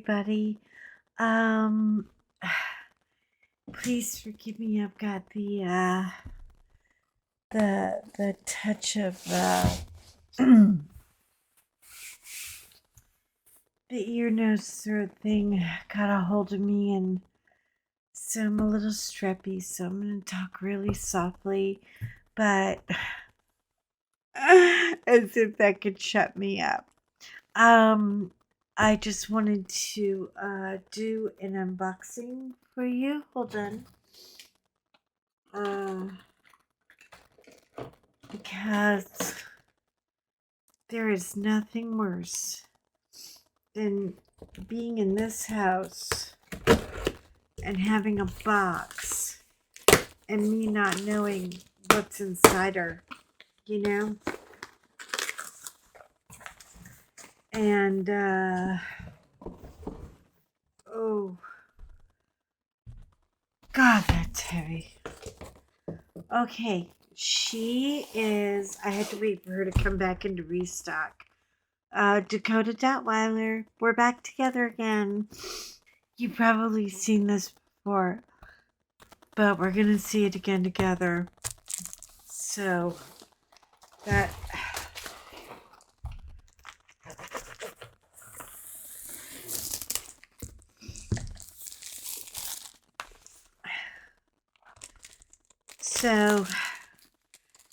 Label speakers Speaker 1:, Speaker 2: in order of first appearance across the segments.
Speaker 1: everybody. Um, please forgive me. I've got the touch of the ear, nose, throat thing got a hold of me, and so I'm a little streppy. So I'm gonna talk really softly, but as if that could shut me up. Um, I just wanted to do an unboxing for you. Hold on. Uh, because there is nothing worse than being in this house and having a box and me not knowing what's inside her, you know? And, oh, God, that's heavy. Okay, I had to wait for her to come back into restock. Dakota Detweiler, we're back together again. You've probably seen this before, but we're gonna see it again together. So, that. So,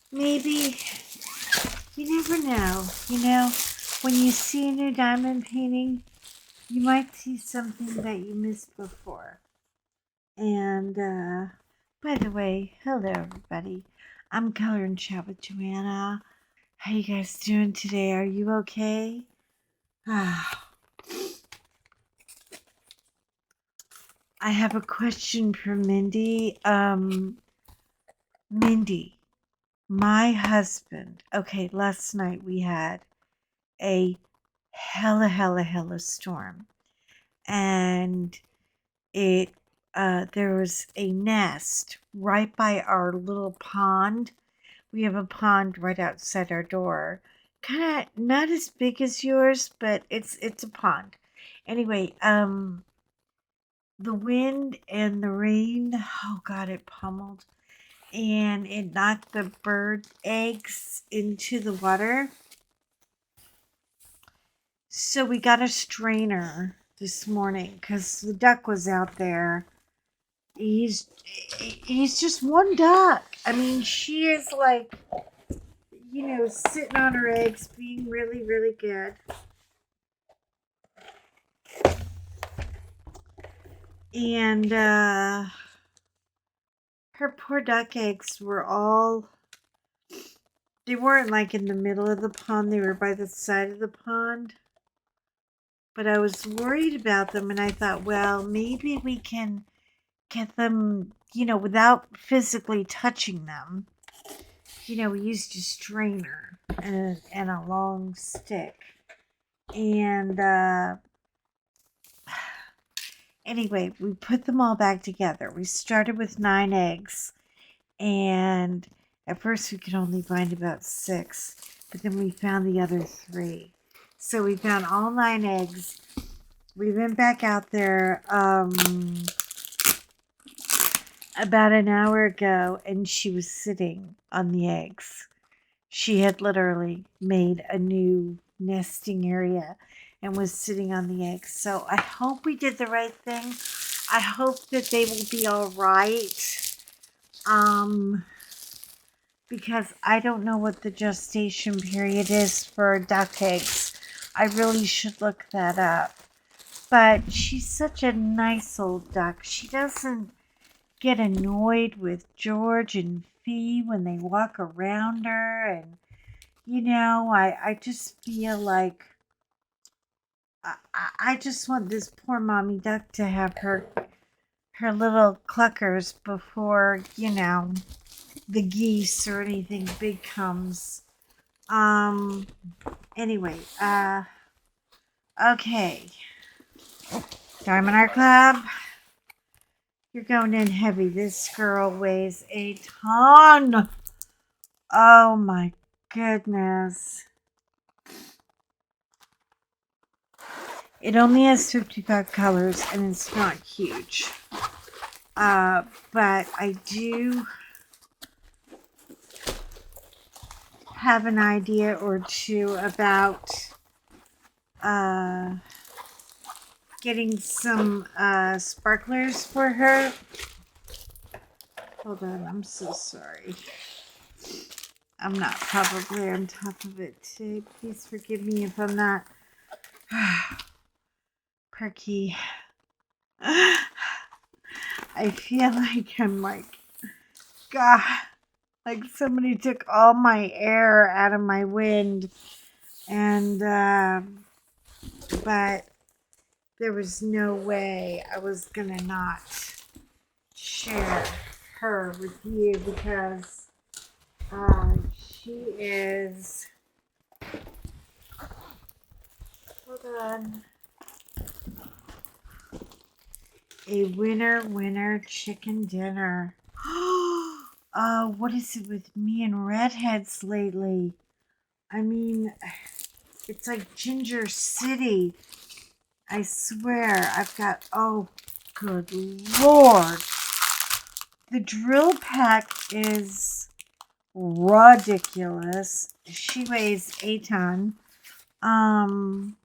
Speaker 1: maybe, you never know, when you see a new diamond painting, you might see something that you missed before. And, by the way, hello everybody. I'm Color and Chat with Joanna. How you guys doing today? Are you okay? I have a question for Mindy. Mindy, my husband. Okay, last night we had a hella storm, and it there was a nest right by our little pond. We have a pond right outside our door, kind of not as big as yours, but it's a pond. Anyway, the wind and the rain, oh God, it pummeled, and it knocked the bird eggs into the water. So we got a strainer this morning because the duck was out there. He's just one duck. I mean, she is like, sitting on her eggs, being really good. And her poor duck eggs were all. They weren't like in the middle of the pond. They were by the side of the pond. But I was worried about them, and I thought, well, maybe we can get them, without physically touching them. We used a strainer and a long stick. And anyway, we put them all back together. We started with 9 eggs. And at first we could only find about 6. But then we found the other 3. So we found all 9 eggs. We went back out there about an hour ago, and she was sitting on the eggs. She had literally made a new nesting area and was sitting on the eggs. So I hope we did the right thing. I hope that they will be all right. Because I don't know what the gestation period is for duck eggs. I really should look that up. But she's such a nice old duck. She doesn't get annoyed with George and Fee when they walk around her. And, I just feel like I just want this poor mommy duck to have her little cluckers before, the geese or anything big comes. Anyway, okay. Diamond Art Club, you're going in heavy. This girl weighs a ton. Oh my goodness. It only has 55 colors and it's not huge. But I do have an idea or two about uh, getting some sparklers for her. Hold on, I'm so sorry. I'm not probably on top of it today. Please forgive me if I'm not perky. I feel like I'm like, God, like somebody took all my air out of my wind. And, but there was no way I was gonna not share her with you because she is, hold on, a winner chicken dinner. What is it with me and redheads lately? I mean, it's like Ginger City. I swear, I've got, oh, good Lord. The drill pack is ridiculous. She weighs a ton. I'm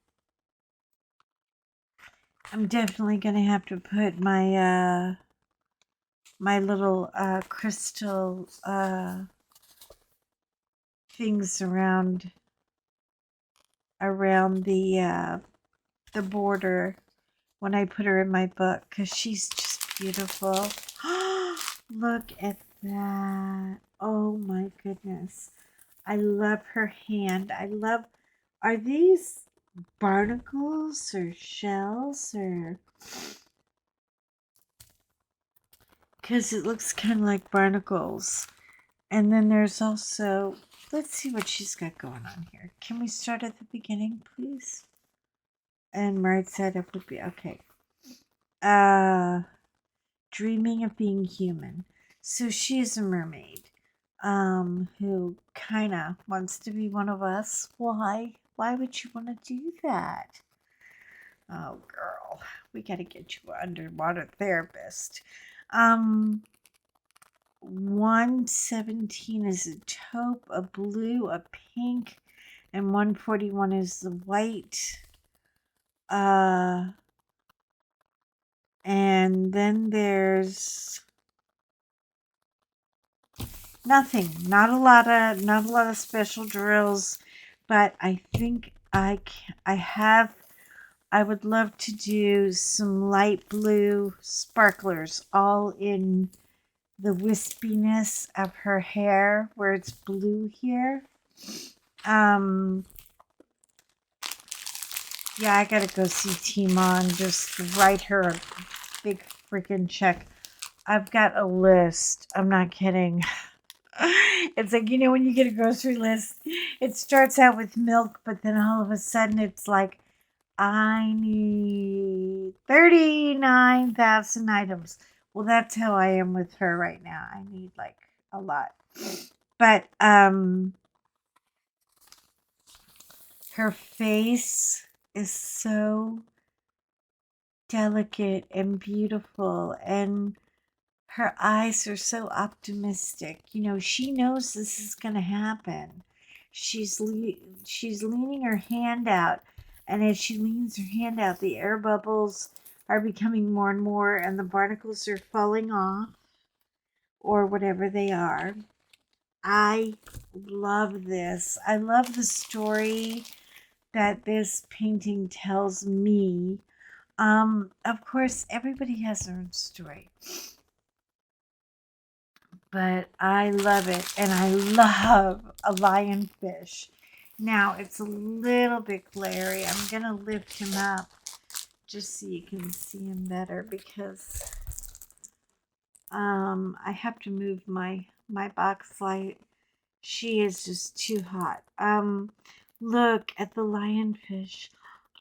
Speaker 1: definitely gonna have to put my my little crystal things around the border when I put her in my book because she's just beautiful. Look at that. Oh my goodness. I love her hand. Are these barnacles or shells or, because it looks kind of like barnacles. And then there's also, let's see what she's got going on here. Can we start at the beginning, please? And right side up would be, okay. Dreaming of being human. So she is a mermaid, who kind of wants to be one of us. Why? Why would you want to do that? Oh, girl, we got to get you an underwater therapist. 117 is a taupe, a blue, a pink, and 141 is the white. And then there's nothing. Not a lot of special drills, but I think I would love to do some light blue sparklers all in the wispiness of her hair where it's blue here. Yeah, I gotta go see Timon, just write her a big freaking check. I've got a list. I'm not kidding. It's like, when you get a grocery list, it starts out with milk, but then all of a sudden it's like, I need 39,000 items. Well, that's how I am with her right now. I need like a lot. But her face is so delicate and beautiful, and her eyes are so optimistic. She knows this is going to happen. She's leaning her hand out, and as she leans her hand out, the air bubbles are becoming more and more, and the barnacles are falling off, or whatever they are. I love this. I love the story that this painting tells me. Of course, everybody has their own story, but I love it, and I love a lionfish. Now, it's a little bit glary. I'm going to lift him up just so you can see him better because I have to move my box light. She is just too hot. Look at the lionfish.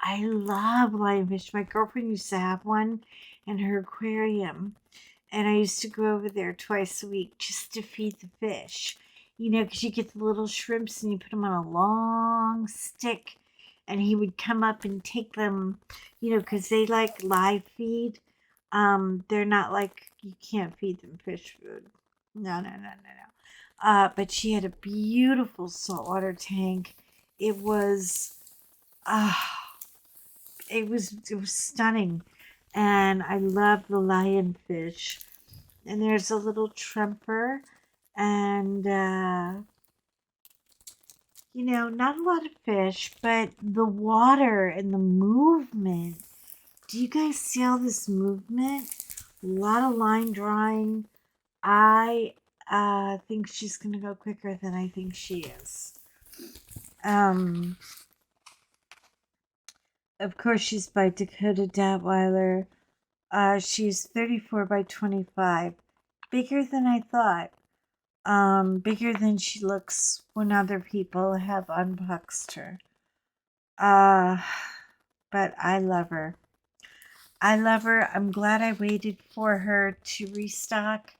Speaker 1: I love lionfish. My girlfriend used to have one in her aquarium, and I used to go over there twice a week just to feed the fish. Because you get the little shrimps and you put them on a long stick, and he would come up and take them, because they like live feed. They're not like, you can't feed them fish food. No, no, no, no, no. But she had a beautiful saltwater tank. It was, ah, it was stunning, and I love the lionfish. And there's a little tremper, and not a lot of fish, but the water and the movement. Do you guys see all this movement? A lot of line drawing. I think she's gonna go quicker than I think she is. Um, of course, she's by Dakota Datweiler. She's 34 by 25, bigger than I thought. Bigger than she looks when other people have unboxed her. Uh, but I love her. I love her. I'm glad I waited for her to restock.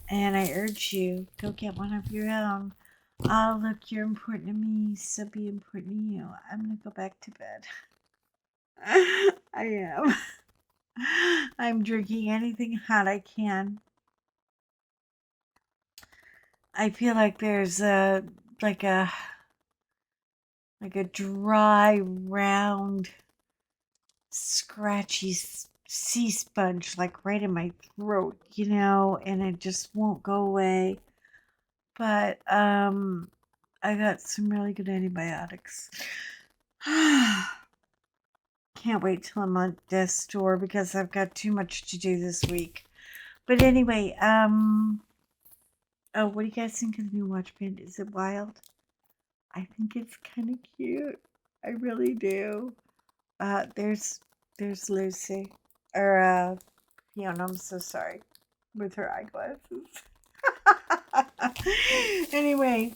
Speaker 1: And I urge you, go get one of your own. Oh, look, you're important to me, so be important to you. I'm going to go back to bed. I am. I'm drinking anything hot I can. I feel like there's like a like a dry, round, scratchy sea sponge, like right in my throat, and it just won't go away. But I got some really good antibiotics. Can't wait till I'm at death's store because I've got too much to do this week. But anyway, oh, what do you guys think of the new watch band? Is it wild? I think it's kind of cute. I really do. There's Lucy, or Fiona. I'm so sorry, with her eyeglasses. Anyway,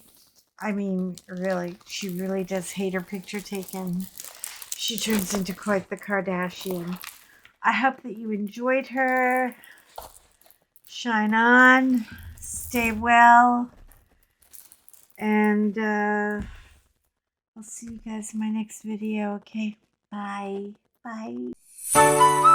Speaker 1: I mean, really, she really does hate her picture taken. She turns into quite the Kardashian. I hope that you enjoyed her. Shine on, stay well, and I'll see you guys in my next video. Okay, bye. Bye.